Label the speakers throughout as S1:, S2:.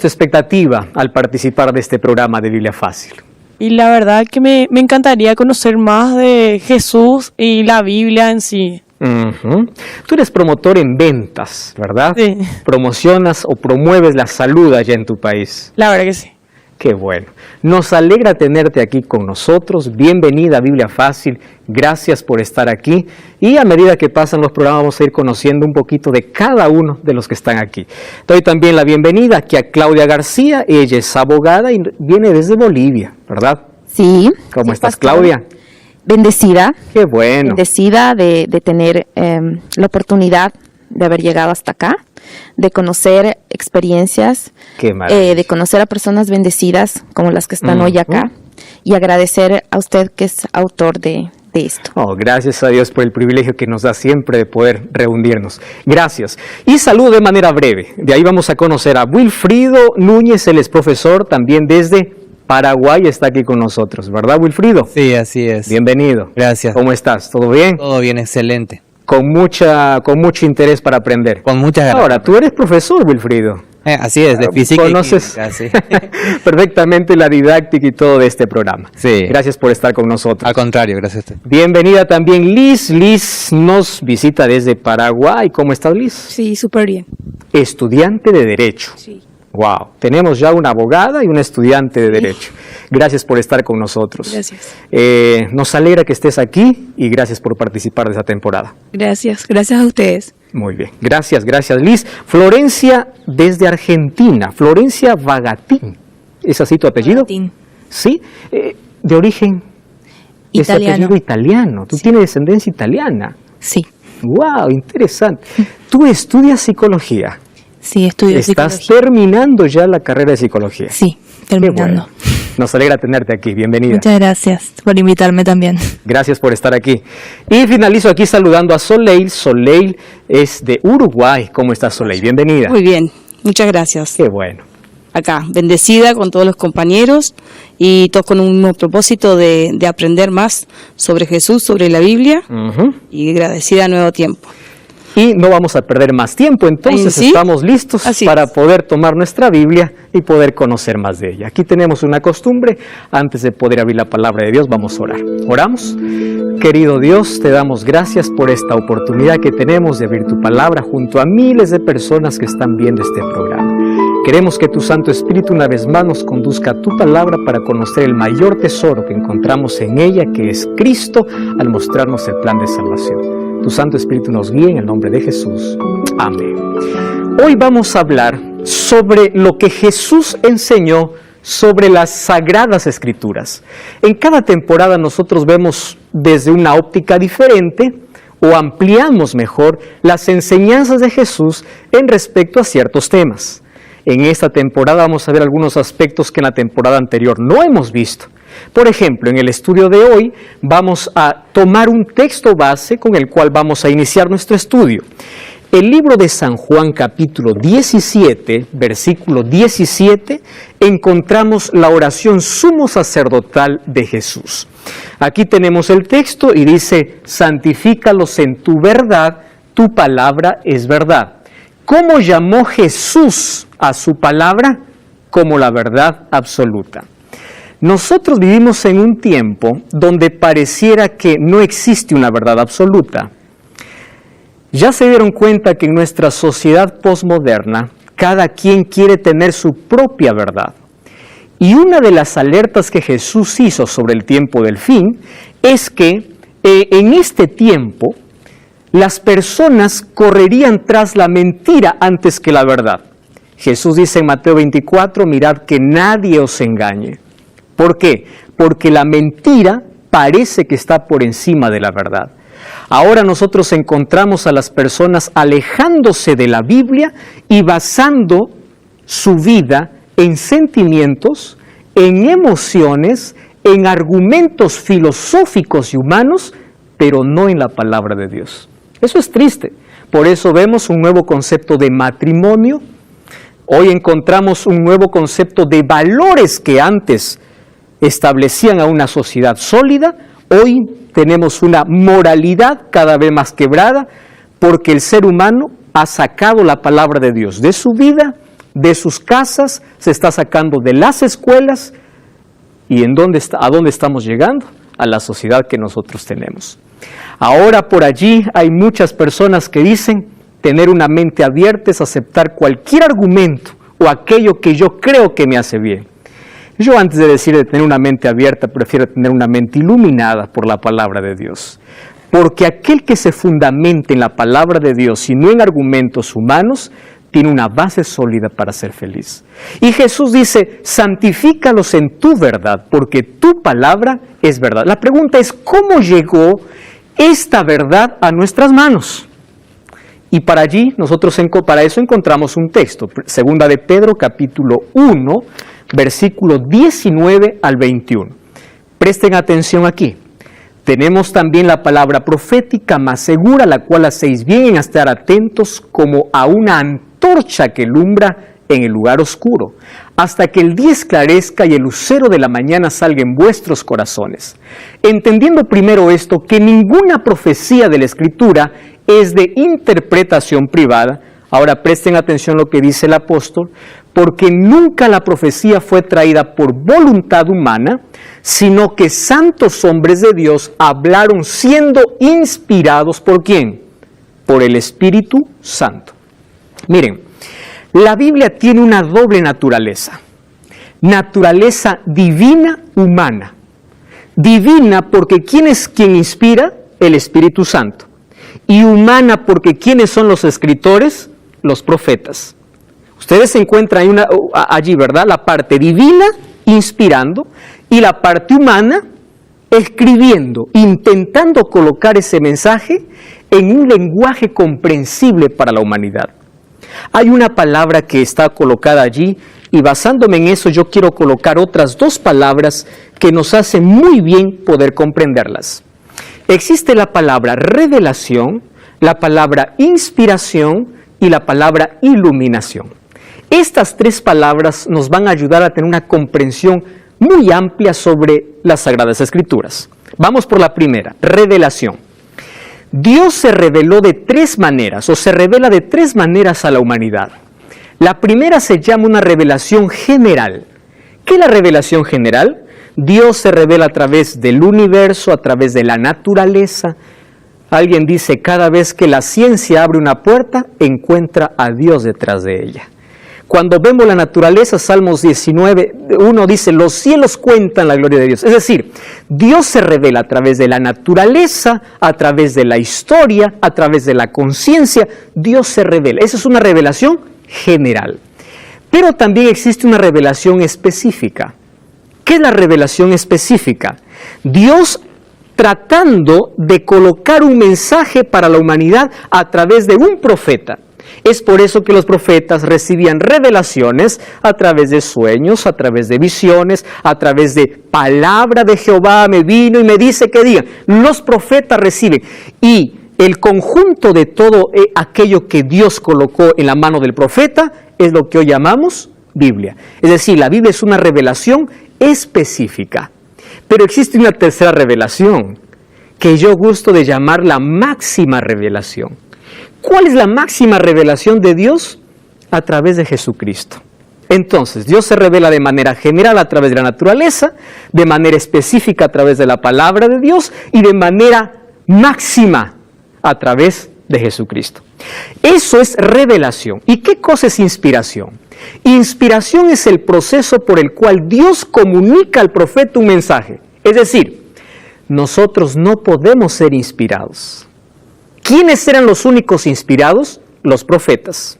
S1: tu expectativa al participar de este programa de Biblia Fácil?
S2: Y la verdad que me encantaría conocer más de Jesús y la Biblia en sí.
S1: Tú eres promotor en ventas, ¿verdad?
S2: Sí.
S1: Promocionas o promueves la salud allá en tu país.
S2: La verdad que sí.
S1: Qué bueno. Nos alegra tenerte aquí con nosotros. Bienvenida a Biblia Fácil. Gracias por estar aquí. Y a medida que pasan los programas vamos a ir conociendo un poquito de cada uno de los que están aquí. Doy también la bienvenida aquí a Claudia García. Ella es abogada y viene desde Bolivia, ¿verdad?
S3: Sí.
S1: ¿Cómo estás,
S3: pastor.
S1: Claudia?
S3: Bendecida.
S1: Qué bueno.
S3: Bendecida de tener la oportunidad de haber llegado hasta acá, de conocer experiencias,
S1: Qué maravilla.
S3: de conocer a personas bendecidas como las que están hoy acá, y agradecer a usted que es autor de esto.
S1: Oh, gracias a Dios por el privilegio que nos da siempre de poder reunirnos. Gracias. Y saludo de manera breve. De ahí vamos a conocer a Wilfrido Núñez, él es profesor también desde Paraguay, está aquí con nosotros, ¿verdad, Wilfrido?
S4: Sí, así es.
S1: Bienvenido.
S4: Gracias.
S1: ¿Cómo estás? ¿Todo bien?
S4: Todo bien, excelente.
S1: Con mucho interés para aprender.
S4: Con muchas ganas.
S1: Ahora, tú eres profesor, Wilfrido.
S4: Así es, de física
S1: Conoces
S4: y química, sí.
S1: perfectamente la didáctica y todo de este programa.
S4: Sí.
S1: Gracias por estar con nosotros.
S4: Al contrario, gracias a usted.
S1: Bienvenida también Liz. Liz nos visita desde Paraguay. ¿Cómo estás, Liz?
S5: Sí, súper bien.
S1: Estudiante de Derecho.
S5: Sí.
S1: Wow, tenemos ya una abogada y una estudiante de Derecho. Gracias por estar con nosotros.
S5: Gracias.
S1: Nos alegra que estés aquí y gracias por participar de esta temporada.
S5: Gracias a ustedes.
S1: Muy bien, gracias Liz. Florencia desde Argentina, Florencia Vagatín. ¿Es así tu apellido?
S5: Vagatín.
S1: Sí, de origen ese
S5: Italiano.
S1: apellido italiano. Tú tienes descendencia italiana.
S5: Sí.
S1: Wow, interesante. Tú estudias psicología.
S5: Sí, estudio
S1: Estás
S5: psicología.
S1: terminando ya la carrera de psicología.
S5: Sí,
S1: Qué
S5: terminando.
S1: bueno. Nos alegra tenerte aquí. Bienvenida.
S5: Muchas gracias por invitarme también.
S1: Gracias por estar aquí. Y finalizo aquí saludando a Soleil. Soleil es de Uruguay. ¿Cómo estás, Soleil? Bienvenida.
S6: Muy bien, muchas gracias.
S1: Qué bueno.
S6: Acá, bendecida con todos los compañeros y todos con un mismo propósito de aprender más sobre Jesús, sobre la Biblia y agradecida a Nuevo Tiempo.
S1: Y no vamos a perder más tiempo, entonces
S6: ¿Sí?
S1: estamos listos
S6: Así
S1: para
S6: es.
S1: poder tomar nuestra Biblia y poder conocer más de ella. Aquí tenemos una costumbre, antes de poder abrir la palabra de Dios, vamos a orar. ¿Oramos? Querido Dios, te damos gracias por esta oportunidad que tenemos de abrir tu palabra junto a miles de personas que están viendo este programa. Queremos que tu Santo Espíritu una vez más nos conduzca a tu palabra para conocer el mayor tesoro que encontramos en ella, que es Cristo, al mostrarnos el plan de salvación. Tu Santo Espíritu nos guíe en el nombre de Jesús. Amén. Hoy vamos a hablar sobre lo que Jesús enseñó sobre las Sagradas Escrituras. En cada temporada nosotros vemos desde una óptica diferente o ampliamos mejor las enseñanzas de Jesús en respecto a ciertos temas. En esta temporada vamos a ver algunos aspectos que en la temporada anterior no hemos visto. Por ejemplo, en el estudio de hoy vamos a tomar un texto base con el cual vamos a iniciar nuestro estudio. El libro de San Juan, capítulo 17, versículo 17, encontramos la oración sumo sacerdotal de Jesús. Aquí tenemos el texto y dice: santifícalos en tu verdad, tu palabra es verdad. ¿Cómo llamó Jesús a su palabra? Como la verdad absoluta. Nosotros vivimos en un tiempo donde pareciera que no existe una verdad absoluta. Ya se dieron cuenta que en nuestra sociedad posmoderna, cada quien quiere tener su propia verdad. Y una de las alertas que Jesús hizo sobre el tiempo del fin es que en este tiempo las personas correrían tras la mentira antes que la verdad. Jesús dice en Mateo 24, mirad que nadie os engañe. ¿Por qué? Porque la mentira parece que está por encima de la verdad. Ahora nosotros encontramos a las personas alejándose de la Biblia y basando su vida en sentimientos, en emociones, en argumentos filosóficos y humanos, pero no en la palabra de Dios. Eso es triste. Por eso vemos un nuevo concepto de matrimonio. Hoy encontramos un nuevo concepto de valores que antes establecían a una sociedad sólida. Hoy tenemos una moralidad cada vez más quebrada porque el ser humano ha sacado la palabra de Dios de su vida de sus casas, se está sacando de las escuelas. ¿Y a dónde estamos llegando? A la sociedad que nosotros tenemos. Ahora por allí hay muchas personas que dicen tener una mente abierta es aceptar cualquier argumento o aquello que yo creo que me hace bien. Yo antes de decir de tener una mente abierta, prefiero tener una mente iluminada por la palabra de Dios. Porque aquel que se fundamenta en la palabra de Dios y no en argumentos humanos, tiene una base sólida para ser feliz. Y Jesús dice, santifícalos en tu verdad, porque tu palabra es verdad. La pregunta es, ¿cómo llegó esta verdad a nuestras manos? Y para eso encontramos un texto, segunda de Pedro, capítulo 1, versículo 19 al 21. Presten atención aquí. Tenemos también la palabra profética más segura, la cual hacéis bien en estar atentos como a una antorcha que alumbra en el lugar oscuro, hasta que el día esclarezca y el lucero de la mañana salga en vuestros corazones. Entendiendo primero esto, que ninguna profecía de la Escritura es de interpretación privada. Ahora presten atención a lo que dice el apóstol, porque nunca la profecía fue traída por voluntad humana, sino que santos hombres de Dios hablaron siendo inspirados ¿por quién? Por el Espíritu Santo. Miren, la Biblia tiene una doble naturaleza. Naturaleza divina, humana. Divina porque ¿quién es quien inspira? El Espíritu Santo. Y humana porque ¿quiénes son los escritores? Los profetas. Ustedes se encuentran allí, ¿verdad? La parte divina, inspirando, y la parte humana, escribiendo, intentando colocar ese mensaje en un lenguaje comprensible para la humanidad. Hay una palabra que está colocada allí, y basándome en eso yo quiero colocar otras dos palabras que nos hacen muy bien poder comprenderlas. Existe la palabra revelación, la palabra inspiración y la palabra iluminación. Estas tres palabras nos van a ayudar a tener una comprensión muy amplia sobre las Sagradas Escrituras. Vamos por la primera, revelación. Dios se reveló de tres maneras, o se revela de tres maneras a la humanidad. La primera se llama una revelación general. ¿Qué es la revelación general? Dios se revela a través del universo, a través de la naturaleza. Alguien dice, cada vez que la ciencia abre una puerta, encuentra a Dios detrás de ella. Cuando vemos la naturaleza, Salmos 19:1 dice, los cielos cuentan la gloria de Dios. Es decir, Dios se revela a través de la naturaleza, a través de la historia, a través de la conciencia. Dios se revela. Esa es una revelación general. Pero también existe una revelación específica. ¿Qué es la revelación específica? Dios tratando de colocar un mensaje para la humanidad a través de un profeta. Es por eso que los profetas recibían revelaciones a través de sueños, a través de visiones, a través de palabra de Jehová me vino y me dice que diga. Los profetas reciben. Y el conjunto de todo aquello que Dios colocó en la mano del profeta es lo que hoy llamamos Biblia. Es decir, la Biblia es una revelación específica. Pero existe una tercera revelación que yo gusto de llamar la máxima revelación. ¿Cuál es la máxima revelación de Dios? A través de Jesucristo. Entonces, Dios se revela de manera general a través de la naturaleza, de manera específica a través de la palabra de Dios y de manera máxima a través de Jesucristo. Eso es revelación. ¿Y qué cosa es inspiración? Inspiración es el proceso por el cual Dios comunica al profeta un mensaje. Es decir, nosotros no podemos ser inspirados. ¿Quiénes eran los únicos inspirados? Los profetas.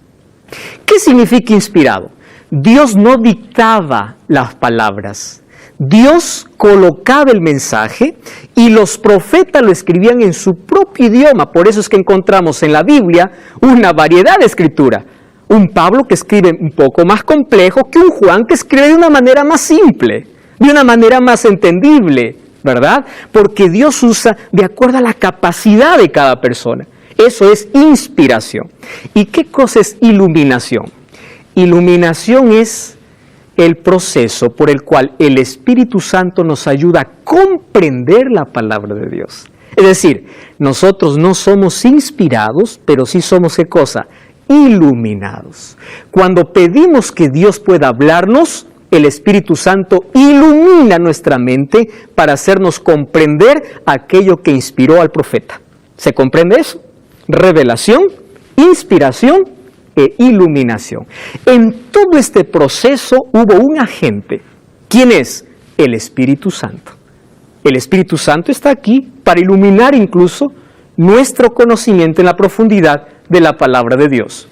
S1: ¿Qué significa inspirado? Dios no dictaba las palabras. Dios colocaba el mensaje y los profetas lo escribían en su propio idioma. Por eso es que encontramos en la Biblia una variedad de escritura. Un Pablo que escribe un poco más complejo que un Juan que escribe de una manera más simple, de una manera más entendible, ¿verdad? Porque Dios usa de acuerdo a la capacidad de cada persona. Eso es inspiración. ¿Y qué cosa es iluminación? Iluminación es el proceso por el cual el Espíritu Santo nos ayuda a comprender la palabra de Dios. Es decir, nosotros no somos inspirados, pero sí somos ¿qué cosa? iluminados. Cuando pedimos que Dios pueda hablarnos, el Espíritu Santo ilumina nuestra mente para hacernos comprender aquello que inspiró al profeta. ¿Se comprende eso? Revelación, inspiración e iluminación. En todo este proceso hubo un agente. ¿Quién es? El Espíritu Santo. El Espíritu Santo está aquí para iluminar incluso nuestro conocimiento en la profundidad de la palabra de Dios.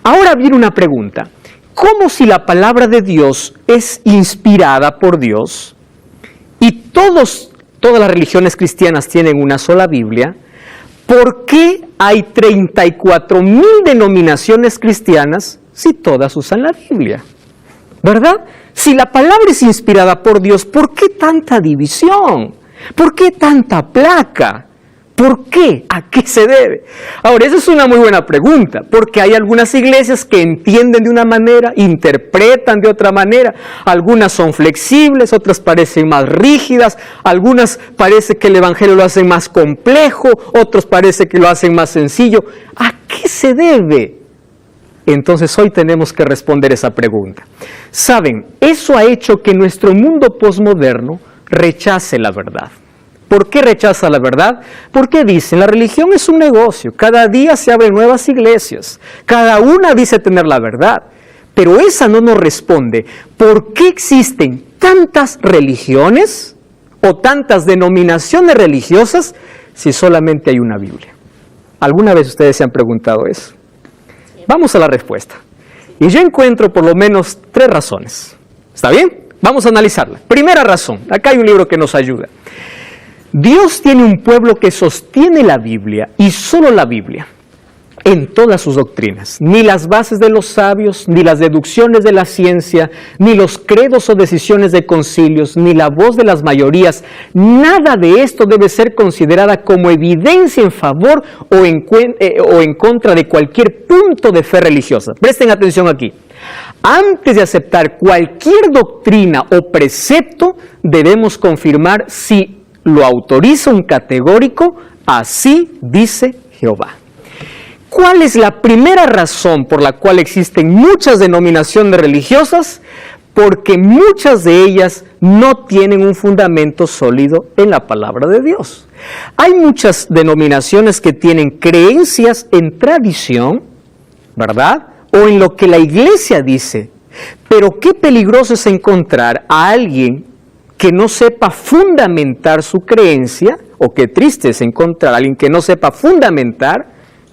S1: Ahora viene una pregunta. ¿Cómo si la palabra de Dios es inspirada por Dios y todas las religiones cristianas tienen una sola Biblia? ¿Por qué hay 34,000 denominaciones cristianas si todas usan la Biblia? ¿Verdad? Si la palabra es inspirada por Dios, ¿por qué tanta división? ¿Por qué tanta placa? ¿Por qué? ¿A qué se debe? Ahora, esa es una muy buena pregunta, porque hay algunas iglesias que entienden de una manera, interpretan de otra manera. Algunas son flexibles, otras parecen más rígidas, algunas parece que el evangelio lo hacen más complejo, otros parece que lo hacen más sencillo. ¿A qué se debe? Entonces hoy tenemos que responder esa pregunta. Saben, eso ha hecho que nuestro mundo posmoderno rechace la verdad. ¿Por qué rechaza la verdad? Porque dicen, la religión es un negocio, cada día se abren nuevas iglesias, cada una dice tener la verdad, pero esa no nos responde. ¿Por qué existen tantas religiones o tantas denominaciones religiosas si solamente hay una Biblia? ¿Alguna vez ustedes se han preguntado eso? Vamos a la respuesta. Y yo encuentro por lo menos 3 razones. ¿Está bien? Vamos a analizarla. Primera razón, acá hay un libro que nos ayuda. Dios tiene un pueblo que sostiene la Biblia, y solo la Biblia, en todas sus doctrinas. Ni las bases de los sabios, ni las deducciones de la ciencia, ni los credos o decisiones de concilios, ni la voz de las mayorías, nada de esto debe ser considerada como evidencia en favor o en contra de cualquier punto de fe religiosa. Presten atención aquí. Antes de aceptar cualquier doctrina o precepto, debemos confirmar si lo autoriza un categórico, así dice Jehová. ¿Cuál es la primera razón por la cual existen muchas denominaciones religiosas? Porque muchas de ellas no tienen un fundamento sólido en la palabra de Dios. Hay muchas denominaciones que tienen creencias en tradición, ¿verdad? O en lo que la iglesia dice. Pero qué peligroso es encontrar a alguien que no sepa fundamentar su creencia, o qué triste es encontrar a alguien que no sepa fundamentar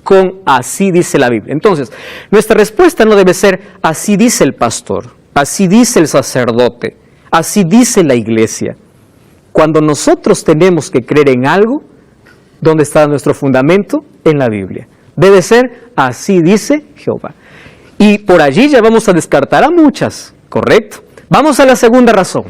S1: con así dice la Biblia. Entonces, nuestra respuesta no debe ser así dice el pastor, así dice el sacerdote, así dice la iglesia. Cuando nosotros tenemos que creer en algo, ¿dónde está nuestro fundamento? En la Biblia. Debe ser así dice Jehová. Y por allí ya vamos a descartar a muchas, ¿correcto? Vamos a la segunda razón.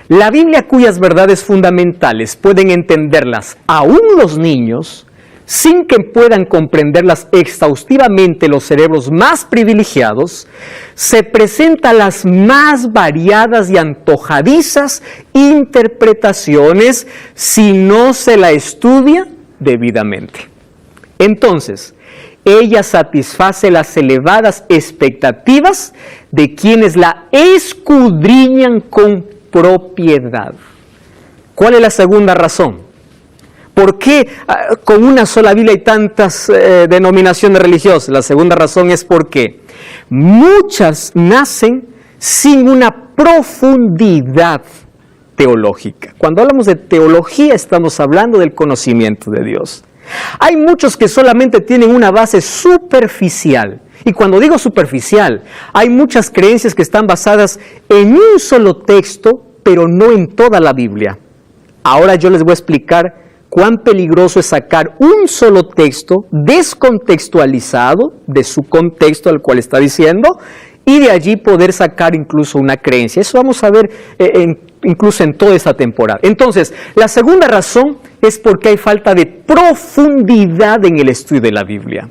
S1: La Biblia, cuyas verdades fundamentales pueden entenderlas aún los niños, sin que puedan comprenderlas exhaustivamente los cerebros más privilegiados, se presenta las más variadas y antojadizas interpretaciones si no se la estudia debidamente. Entonces, ella satisface las elevadas expectativas de quienes la escudriñan con propiedad. ¿Cuál es la segunda razón? ¿Por qué con una sola Biblia hay tantas denominaciones religiosas? La segunda razón es porque muchas nacen sin una profundidad teológica. Cuando hablamos de teología estamos hablando del conocimiento de Dios. Hay muchos que solamente tienen una base superficial. Y cuando digo superficial, hay muchas creencias que están basadas en un solo texto, pero no en toda la Biblia. Ahora yo les voy a explicar cuán peligroso es sacar un solo texto descontextualizado de su contexto al cual está diciendo, y de allí poder sacar incluso una creencia. Eso vamos a ver incluso en toda esta temporada. Entonces, la segunda razón es porque hay falta de profundidad en el estudio de la Biblia.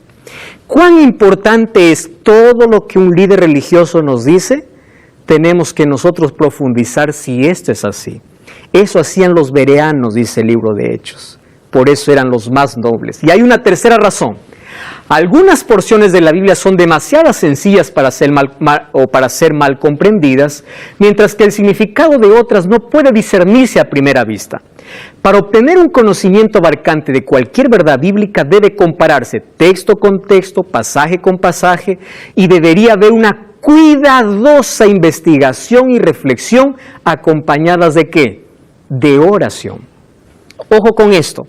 S1: ¿Cuán importante es todo lo que un líder religioso nos dice? Tenemos que nosotros profundizar si esto es así. Eso hacían los bereanos, dice el libro de Hechos. Por eso eran los más nobles. Y hay una tercera razón. Algunas porciones de la Biblia son demasiado sencillas para ser mal comprendidas, mientras que el significado de otras no puede discernirse a primera vista. Para obtener un conocimiento abarcante de cualquier verdad bíblica debe compararse texto con texto, pasaje con pasaje, y debería haber una cuidadosa investigación y reflexión acompañadas ¿de qué? De oración. Ojo con esto.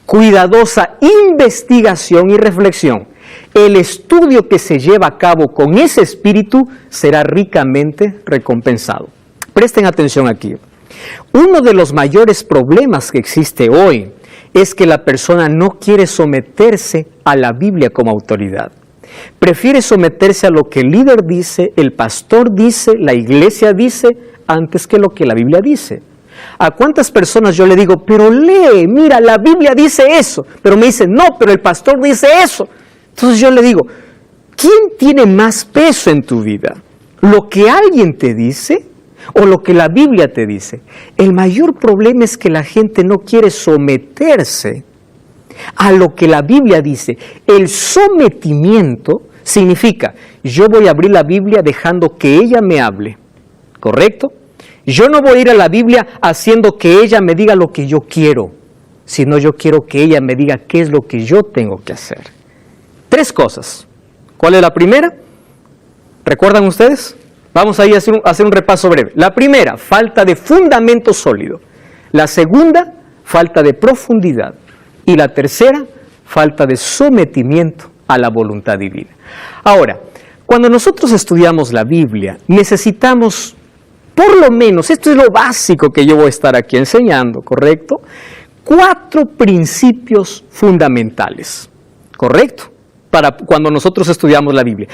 S1: Cuidadosa investigación y reflexión. El estudio que se lleva a cabo con ese espíritu será ricamente recompensado. Presten atención aquí. Uno de los mayores problemas que existe hoy es que la persona no quiere someterse a la Biblia como autoridad. Prefiere someterse a lo que el líder dice, el pastor dice, la iglesia dice, antes que lo que la Biblia dice. ¿A cuántas personas yo le digo, pero lee, mira, la Biblia dice eso? Pero me dicen, no, pero el pastor dice eso. Entonces yo le digo, ¿quién tiene más peso en tu vida? ¿Lo que alguien te dice o lo que la Biblia te dice? El mayor problema es que la gente no quiere someterse a lo que la Biblia dice. El sometimiento significa, yo voy a abrir la Biblia dejando que ella me hable, ¿correcto? Yo no voy a ir a la Biblia haciendo que ella me diga lo que yo quiero, sino yo quiero que ella me diga qué es lo que yo tengo que hacer. 3 cosas. ¿Cuál es la primera? ¿Recuerdan ustedes? Vamos a ir a hacer un repaso breve. La primera, falta de fundamento sólido. La segunda, falta de profundidad. Y la tercera, falta de sometimiento a la voluntad divina. Ahora, cuando nosotros estudiamos la Biblia, necesitamos, por lo menos, esto es lo básico que yo voy a estar aquí enseñando, ¿correcto? 4 principios fundamentales, ¿correcto? Para cuando nosotros estudiamos la Biblia.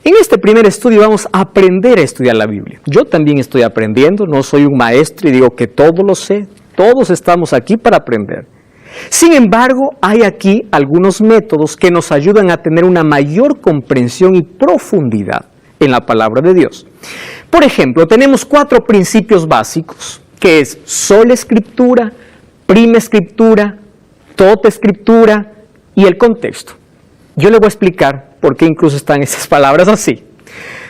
S1: En este primer estudio vamos a aprender a estudiar la Biblia. Yo también estoy aprendiendo, no soy un maestro y digo que todo lo sé. Todos estamos aquí para aprender. Sin embargo, hay aquí algunos métodos que nos ayudan a tener una mayor comprensión y profundidad en la palabra de Dios. Por ejemplo, tenemos 4 principios básicos, que es sola escritura, prima escritura, tota escritura y el contexto. Yo le voy a explicar por qué incluso están esas palabras así.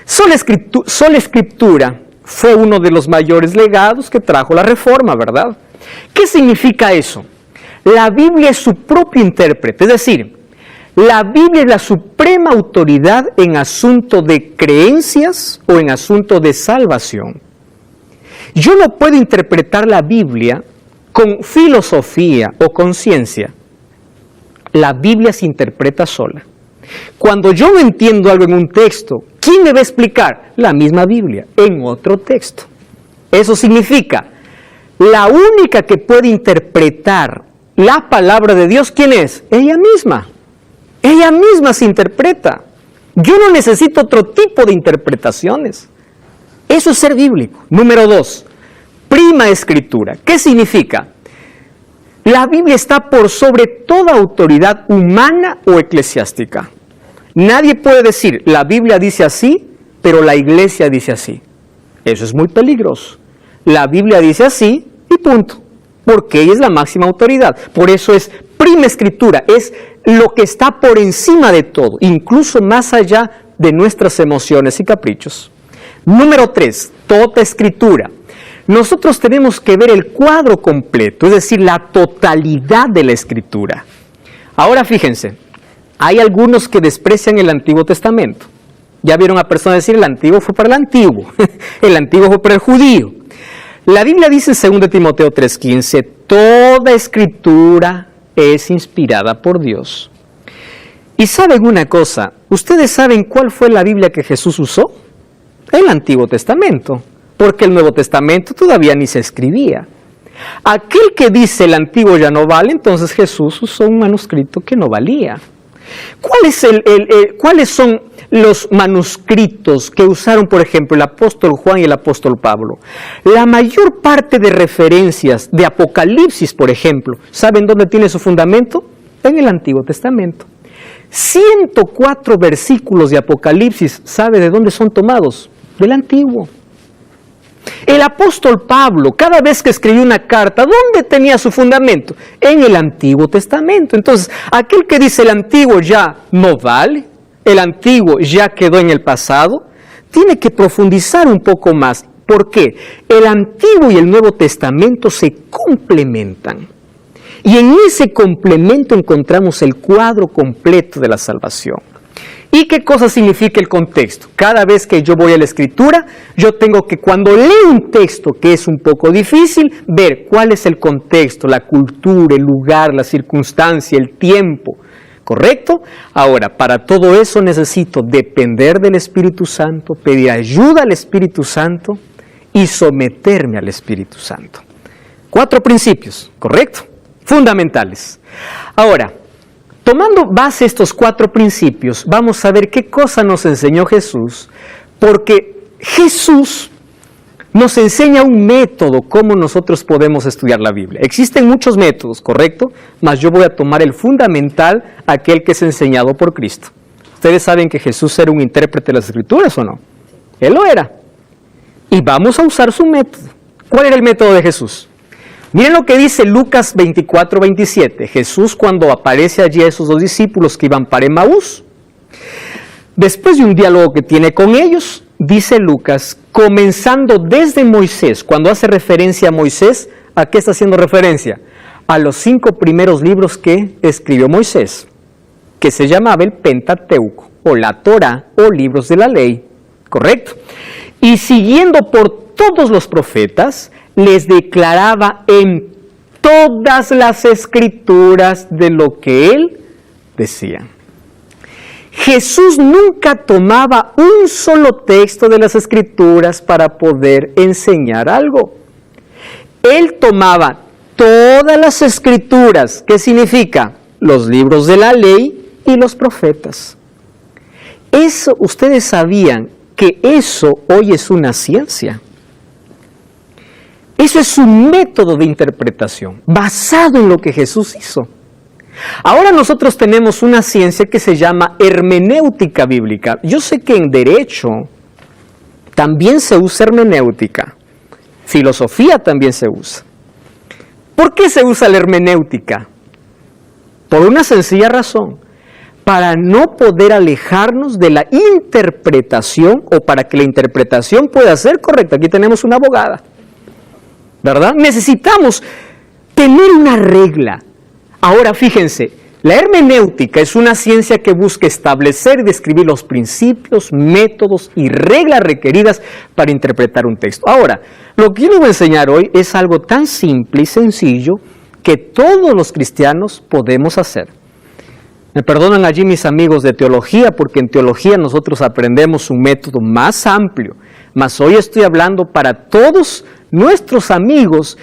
S1: Sola escritura fue uno de los mayores legados que trajo la Reforma, ¿verdad? ¿Qué significa eso? La Biblia es su propio intérprete, es decir, la Biblia es la suprema autoridad en asunto de creencias o en asunto de salvación. Yo no puedo interpretar la Biblia con filosofía o con ciencia. La Biblia se interpreta sola. Cuando yo no entiendo algo en un texto, ¿quién me va a explicar? La misma Biblia, en otro texto. Eso significa, la única que puede interpretar la palabra de Dios, ¿quién es? Ella misma. Ella misma se interpreta. Yo no necesito otro tipo de interpretaciones. Eso es ser bíblico. Número 2, prima escritura. ¿Qué significa? La Biblia está por sobre toda autoridad humana o eclesiástica. Nadie puede decir, la Biblia dice así, pero la iglesia dice así. Eso es muy peligroso. La Biblia dice así y punto. Porque ella es la máxima autoridad. Por eso es prima escritura, es lo que está por encima de todo, incluso más allá de nuestras emociones y caprichos. Número 3, tota escritura. Nosotros tenemos que ver el cuadro completo, es decir, la totalidad de la escritura. Ahora fíjense, hay algunos que desprecian el Antiguo Testamento. Ya vieron a personas decir, el Antiguo fue para el Antiguo, el Antiguo fue para el judío. La Biblia dice en 2 Timoteo 3:15, toda escritura es inspirada por Dios. Y saben una cosa, ¿ustedes saben cuál fue la Biblia que Jesús usó? El Antiguo Testamento, porque el Nuevo Testamento todavía ni se escribía. Aquel que dice el Antiguo ya no vale, entonces Jesús usó un manuscrito que no valía. ¿Cuáles son los manuscritos que usaron, por ejemplo, el apóstol Juan y el apóstol Pablo? La mayor parte de referencias de Apocalipsis, por ejemplo, ¿saben dónde tiene su fundamento? En el Antiguo Testamento. 104 versículos de Apocalipsis, ¿sabe de dónde son tomados? Del Antiguo. El apóstol Pablo, cada vez que escribió una carta, ¿dónde tenía su fundamento? En el Antiguo Testamento. Entonces, aquel que dice el Antiguo ya no vale, el Antiguo ya quedó en el pasado, tiene que profundizar un poco más. ¿Por qué? El Antiguo y el Nuevo Testamento se complementan. Y en ese complemento encontramos el cuadro completo de la salvación. ¿Y qué cosa significa el contexto? Cada vez que yo voy a la Escritura, yo tengo que, cuando leo un texto que es un poco difícil, ver cuál es el contexto, la cultura, el lugar, la circunstancia, el tiempo. ¿Correcto? Ahora, para todo eso necesito depender del Espíritu Santo, pedir ayuda al Espíritu Santo y someterme al Espíritu Santo. 4 principios, ¿correcto? Fundamentales. Ahora, tomando base estos 4 principios, vamos a ver qué cosa nos enseñó Jesús, porque Jesús nos enseña un método cómo nosotros podemos estudiar la Biblia. Existen muchos métodos, ¿correcto? Mas yo voy a tomar el fundamental, aquel que es enseñado por Cristo. ¿Ustedes saben que Jesús era un intérprete de las Escrituras o no? Él lo era. Y vamos a usar su método. ¿Cuál era el método de Jesús? Miren lo que dice Lucas 24, 27. Jesús, cuando aparece allí a esos 2 discípulos que iban para Emaús, después de un diálogo que tiene con ellos, dice Lucas, comenzando desde Moisés, cuando hace referencia a Moisés, ¿a qué está haciendo referencia? A los 5 primeros libros que escribió Moisés, que se llamaba el Pentateuco, o la Torá, o libros de la ley, ¿correcto? Y siguiendo por todos los profetas, les declaraba en todas las Escrituras de lo que él decía. Jesús nunca tomaba un solo texto de las Escrituras para poder enseñar algo. Él tomaba todas las Escrituras, ¿qué significa? Los libros de la ley y los profetas. Eso, ustedes sabían que eso hoy es una ciencia. Eso es un método de interpretación basado en lo que Jesús hizo. Ahora nosotros tenemos una ciencia que se llama hermenéutica bíblica. Yo sé que en derecho también se usa hermenéutica. Filosofía también se usa. ¿Por qué se usa la hermenéutica? Por una sencilla razón. Para no poder alejarnos de la interpretación o para que la interpretación pueda ser correcta. Aquí tenemos una abogada, ¿verdad? Necesitamos tener una regla. Ahora fíjense, la hermenéutica es una ciencia que busca establecer y describir los principios, métodos y reglas requeridas para interpretar un texto. Ahora, lo que yo les voy a enseñar hoy es algo tan simple y sencillo que todos los cristianos podemos hacer. Me perdonan allí mis amigos de teología, porque en teología nosotros aprendemos un método más amplio. Mas hoy estoy hablando para todos nuestros amigos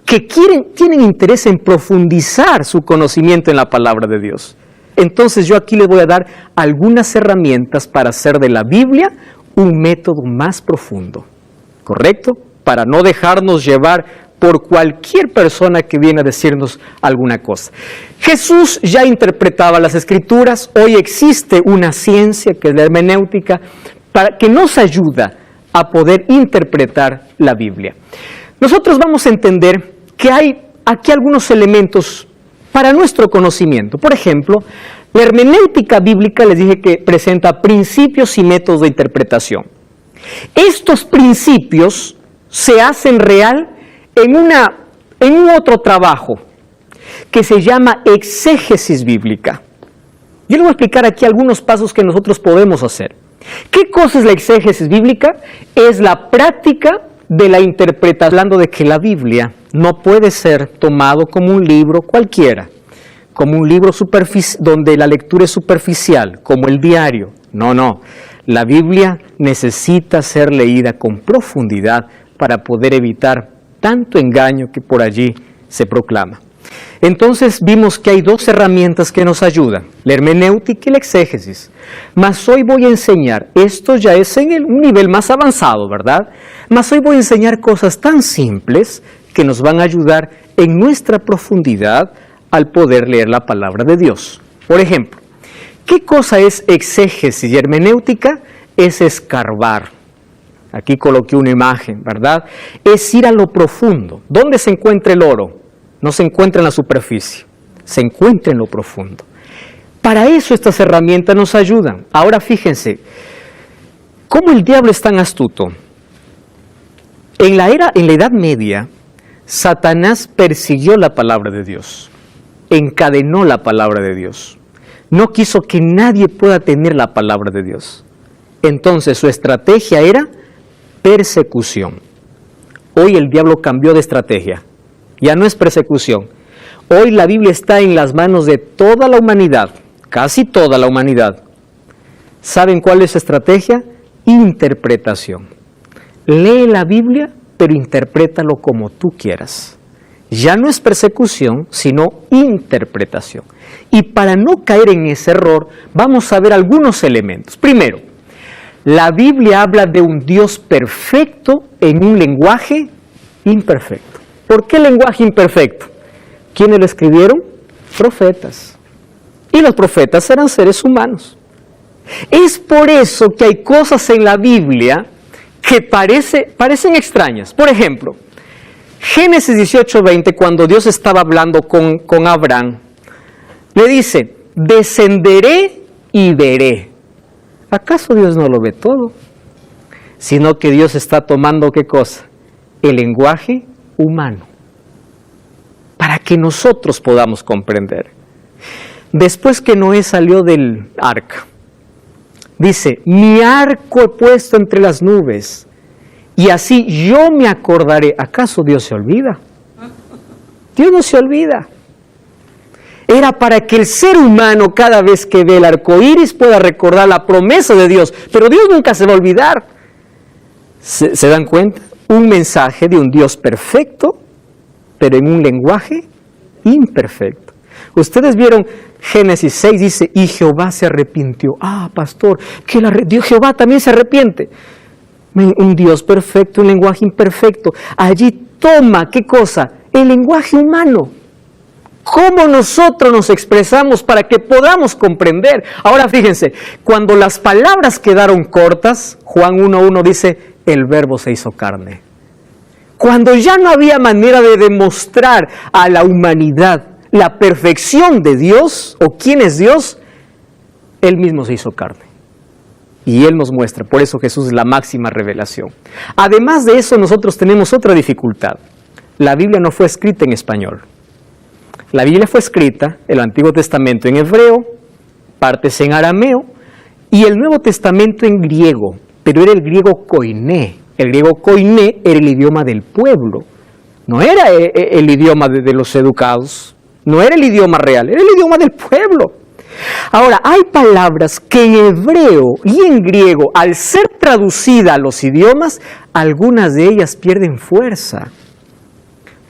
S1: que tienen interés en profundizar su conocimiento en la palabra de Dios. Entonces yo aquí les voy a dar algunas herramientas para hacer de la Biblia un método más profundo, ¿correcto? Para no dejarnos llevar por cualquier persona que viene a decirnos alguna cosa. Jesús ya interpretaba las Escrituras, hoy existe una ciencia que es la hermenéutica, que nos ayuda a poder interpretar la Biblia. Nosotros vamos a entender que hay aquí algunos elementos para nuestro conocimiento. Por ejemplo, la hermenéutica bíblica, les dije que presenta principios y métodos de interpretación. Estos principios se hacen real en un otro trabajo que se llama exégesis bíblica. Yo les voy a explicar aquí algunos pasos que nosotros podemos hacer. ¿Qué cosa es la exégesis bíblica? Es la práctica de la interpretación, hablando de que la Biblia no puede ser tomado como un libro cualquiera, como un libro donde la lectura es superficial, como el diario. No. La Biblia necesita ser leída con profundidad para poder evitar tanto engaño que por allí se proclama. Entonces vimos que hay 2 herramientas que nos ayudan, la hermenéutica y la exégesis. Mas hoy voy a enseñar, esto ya es en un nivel más avanzado, ¿verdad? Mas hoy voy a enseñar cosas tan simples que nos van a ayudar en nuestra profundidad al poder leer la palabra de Dios. Por ejemplo, ¿qué cosa es exégesis y hermenéutica? Es escarbar. aquí coloqué una imagen, ¿verdad? Es ir a lo profundo. ¿Dónde se encuentra el oro? No se encuentra en la superficie, se encuentra en lo profundo. Para eso estas herramientas nos ayudan. Ahora fíjense, ¿cómo el diablo es tan astuto? En la Edad Media, Satanás persiguió la palabra de Dios, encadenó la palabra de Dios, no quiso que nadie pueda tener la palabra de Dios. Entonces su estrategia era persecución. Hoy el diablo cambió de estrategia, ya no es persecución. Hoy la Biblia está en las manos de toda la humanidad, casi toda la humanidad. ¿Saben cuál es su estrategia? Interpretación. Lee la Biblia, pero interprétalo como tú quieras. Ya no es persecución, sino interpretación. Y para no caer en ese error, vamos a ver algunos elementos. Primero, la Biblia habla de un Dios perfecto en un lenguaje imperfecto. ¿Por qué lenguaje imperfecto? ¿Quiénes lo escribieron? Profetas. Y los profetas eran seres humanos. Es por eso que hay cosas en la Biblia que parecen extrañas. Por ejemplo, Génesis 18:20, cuando Dios estaba hablando con Abraham, le dice, descenderé y veré. ¿Acaso Dios no lo ve todo? Sino que Dios está tomando, ¿qué cosa? El lenguaje humano, para que nosotros podamos comprender. Después que Noé salió del arca, dice, mi arco he puesto entre las nubes, y así yo me acordaré. ¿Acaso Dios se olvida? Dios no se olvida. Era para que el ser humano cada vez que ve el arco iris pueda recordar la promesa de Dios, pero Dios nunca se va a olvidar. ¿Se dan cuenta? Un mensaje de un Dios perfecto, pero en un lenguaje imperfecto. Ustedes vieron Génesis 6, dice, y Jehová se arrepintió. Ah, pastor, que Jehová también se arrepiente. Un Dios perfecto, un lenguaje imperfecto. Allí toma, ¿qué cosa? El lenguaje humano. ¿Cómo nosotros nos expresamos para que podamos comprender? Ahora fíjense, cuando las palabras quedaron cortas, Juan 1:1 dice, el verbo se hizo carne. Cuando ya no había manera de demostrar a la humanidad la perfección de Dios, o quién es Dios, Él mismo se hizo carne. Y Él nos muestra, por eso Jesús es la máxima revelación. Además de eso, nosotros tenemos otra dificultad. La Biblia no fue escrita en español. La Biblia fue escrita, el Antiguo Testamento en hebreo, partes en arameo, y el Nuevo Testamento en griego, pero era el griego koiné. El griego koiné era el idioma del pueblo, no era el idioma de los educados, no era el idioma real, era el idioma del pueblo. Ahora, hay palabras que en hebreo y en griego, al ser traducidas a los idiomas, algunas de ellas pierden fuerza.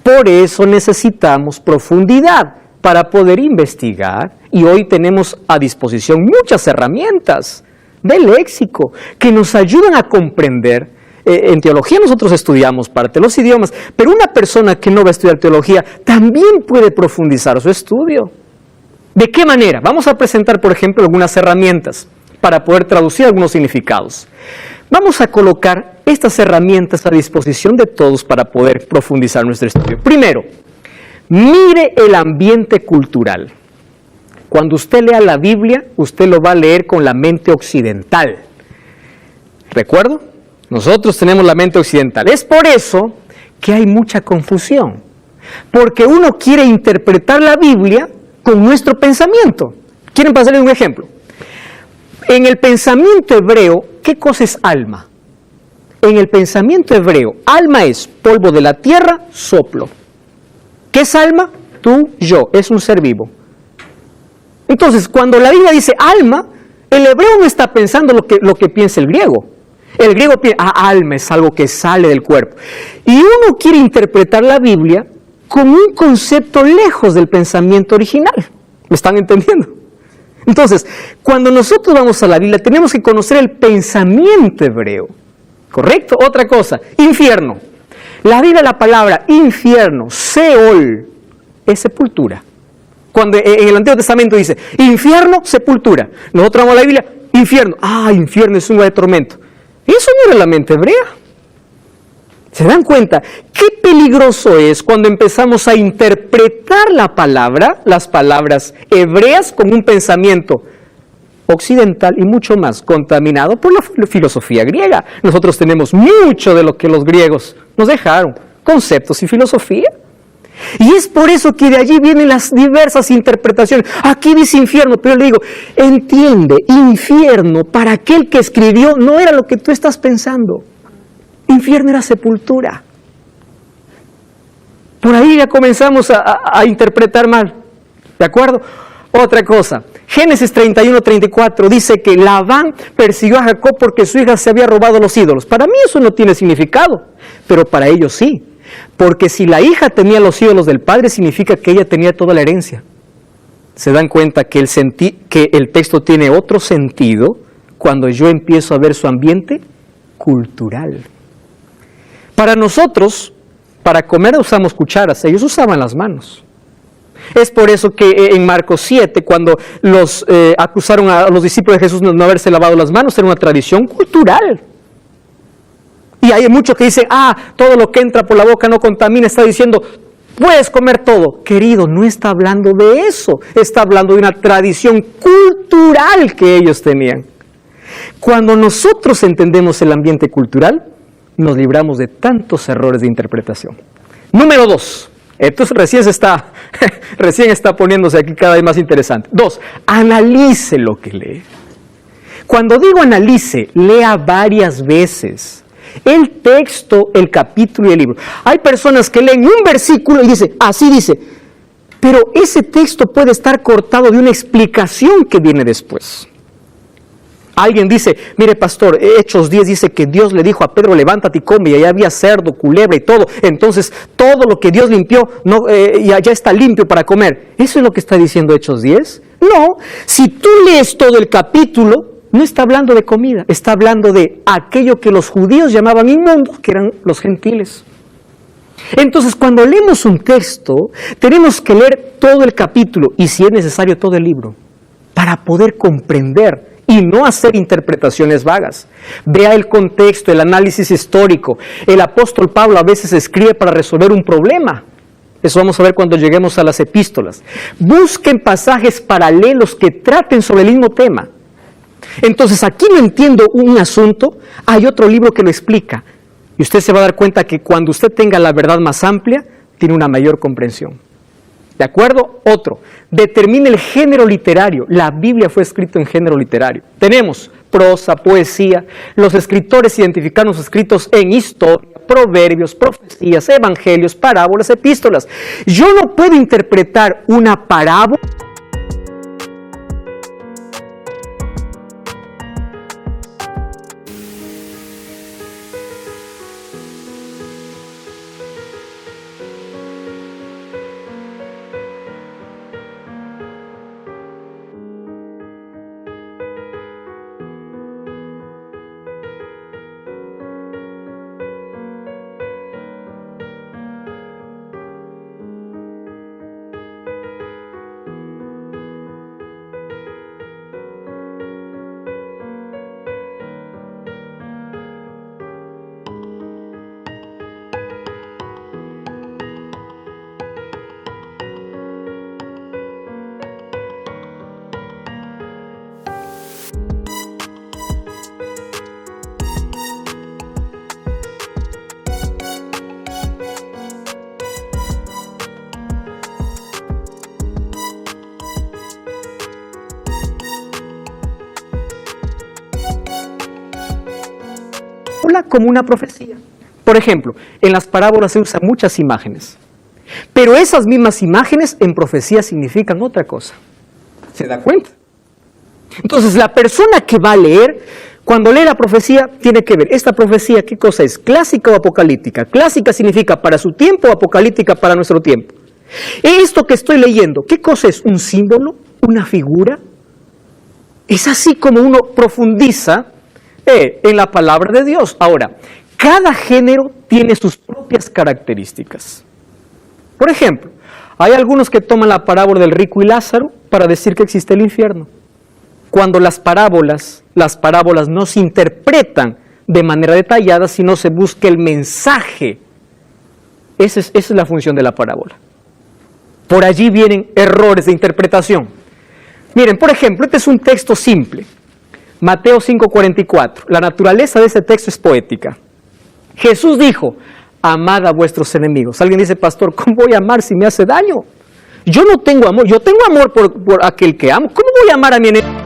S1: Por eso necesitamos profundidad para poder investigar, y hoy tenemos a disposición muchas herramientas de léxico que nos ayudan a comprender. En teología nosotros estudiamos parte de los idiomas, pero una persona que no va a estudiar teología también puede profundizar su estudio. ¿De qué manera? Vamos a presentar, por ejemplo, algunas herramientas para poder traducir algunos significados. Vamos a colocar estas herramientas a disposición de todos para poder profundizar nuestro estudio. Primero, mire el ambiente cultural. Cuando usted lea la Biblia, usted lo va a leer con la mente occidental. ¿Recuerdo? Nosotros tenemos la mente occidental. Es por eso que hay mucha confusión. Porque uno quiere interpretar la Biblia con nuestro pensamiento. ¿Quieren pasarles un ejemplo? En el pensamiento hebreo, ¿qué cosa es alma? En el pensamiento hebreo, alma es polvo de la tierra, soplo. ¿Qué es alma? Tú, yo, es un ser vivo. Entonces, cuando la Biblia dice alma, el hebreo no está pensando lo que piensa el griego. El griego piensa, alma es algo que sale del cuerpo. Y uno quiere interpretar la Biblia con un concepto lejos del pensamiento original. ¿Me están entendiendo? Entonces, cuando nosotros vamos a la Biblia, tenemos que conocer el pensamiento hebreo. ¿Correcto? Otra cosa, infierno. La Biblia, la palabra infierno, Seol, es sepultura. Cuando en el Antiguo Testamento dice infierno, sepultura. Nosotros vamos a la Biblia, infierno. Infierno es un lugar de tormento. Eso no era la mente hebrea. ¿Se dan cuenta? Qué peligroso es cuando empezamos a interpretar la palabra, las palabras hebreas, con un pensamiento occidental y mucho más contaminado por la filosofía griega. Nosotros tenemos mucho de lo que los griegos nos dejaron, conceptos y filosofía. Y es por eso que de allí vienen las diversas interpretaciones. Aquí dice infierno, pero yo le digo, entiende, infierno para aquel que escribió no era lo que tú estás pensando. Infierno era sepultura. Por ahí ya comenzamos a interpretar mal. ¿De acuerdo? Otra cosa, Génesis 31-34 dice que Labán persiguió a Jacob porque su hija se había robado los ídolos. Para mí eso no tiene significado, pero para ellos sí. Porque si la hija tenía los ídolos del padre, significa que ella tenía toda la herencia. ¿Se dan cuenta que el texto tiene otro sentido cuando yo empiezo a ver su ambiente cultural? Para nosotros, para comer usamos cucharas, ellos usaban las manos. Es por eso que en Marcos 7, cuando los acusaron a los discípulos de Jesús de no haberse lavado las manos, era una tradición cultural. Y hay muchos que dicen, todo lo que entra por la boca no contamina, está diciendo, puedes comer todo. Querido, no está hablando de eso, está hablando de una tradición cultural que ellos tenían. Cuando nosotros entendemos el ambiente cultural, nos libramos de tantos errores de interpretación. Número 2. Entonces recién está poniéndose aquí cada vez más interesante. 2. Analice lo que lee. Cuando digo analice, lea varias veces el texto, el capítulo y el libro. Hay personas que leen un versículo y dicen, así dice, pero ese texto puede estar cortado de una explicación que viene después. Alguien dice, mire pastor, Hechos 10 dice que Dios le dijo a Pedro, levántate y come, y allá había cerdo, culebra y todo. Entonces, todo lo que Dios limpió, ya está limpio para comer. ¿Eso es lo que está diciendo Hechos 10? No, si tú lees todo el capítulo, no está hablando de comida, está hablando de aquello que los judíos llamaban inmundo, que eran los gentiles. Entonces, cuando leemos un texto, tenemos que leer todo el capítulo, y si es necesario todo el libro, para poder comprender y no hacer interpretaciones vagas. Vea el contexto, el análisis histórico. El apóstol Pablo a veces escribe para resolver un problema. Eso vamos a ver cuando lleguemos a las epístolas. Busquen pasajes paralelos que traten sobre el mismo tema. Entonces, aquí no entiendo un asunto, hay otro libro que lo explica. Y usted se va a dar cuenta que cuando usted tenga la verdad más amplia, tiene una mayor comprensión. ¿De acuerdo? Otro, determine el género literario. La Biblia fue escrita en género literario. Tenemos prosa, poesía. Los escritores identificaron los escritos en historia, proverbios, profecías, evangelios, parábolas, epístolas. Yo no puedo interpretar una parábola como una profecía. Por ejemplo, en las parábolas se usan muchas imágenes, pero esas mismas imágenes en profecía significan otra cosa. ¿Se da cuenta? Entonces, la persona que va a leer, cuando lee la profecía, tiene que ver, esta profecía, ¿qué cosa es? ¿Clásica o apocalíptica? Clásica significa para su tiempo, apocalíptica para nuestro tiempo. Esto que estoy leyendo, ¿qué cosa es? ¿Un símbolo? ¿Una figura? Es así como uno profundiza en la palabra de Dios. Ahora, cada género tiene sus propias características. Por ejemplo, hay algunos que toman la parábola del rico y Lázaro para decir que existe el infierno. Cuando las parábolas no se interpretan de manera detallada, sino se busca el mensaje. Esa es la función de la parábola. Por allí vienen errores de interpretación. Miren, por ejemplo, este es un texto simple. Mateo 5:44. La naturaleza de este texto es poética. Jesús dijo, amad a vuestros enemigos. Alguien dice, pastor, ¿cómo voy a amar si me hace daño? Yo no tengo amor, yo tengo amor por aquel que amo. ¿Cómo voy a amar a mi enemigo?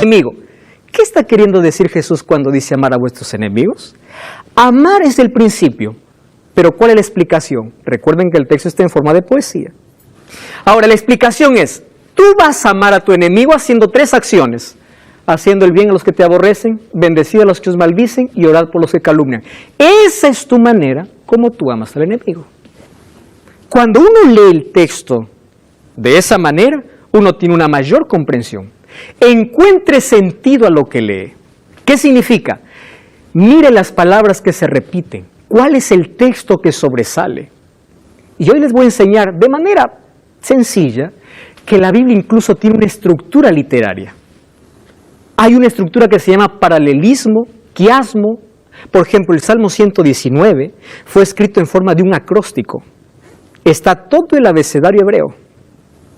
S1: Enemigo. ¿Qué está queriendo decir Jesús cuando dice amar a vuestros enemigos? Amar es el principio, pero ¿cuál es la explicación? Recuerden que el texto está en forma de poesía. Ahora, la explicación es, tú vas a amar a tu enemigo haciendo 3 acciones. Haciendo el bien a los que te aborrecen, bendecid a los que os maldicen y orad por los que calumnian. Esa es tu manera como tú amas al enemigo. Cuando uno lee el texto de esa manera, uno tiene una mayor comprensión. Encuentre sentido a lo que lee. ¿Qué significa? Mire las palabras que se repiten. ¿Cuál es el texto que sobresale? Y hoy les voy a enseñar de manera sencilla que la Biblia incluso tiene una estructura literaria. Hay una estructura que se llama paralelismo, quiasmo. Por ejemplo, el Salmo 119 fue escrito en forma de un acróstico. Está todo el abecedario hebreo.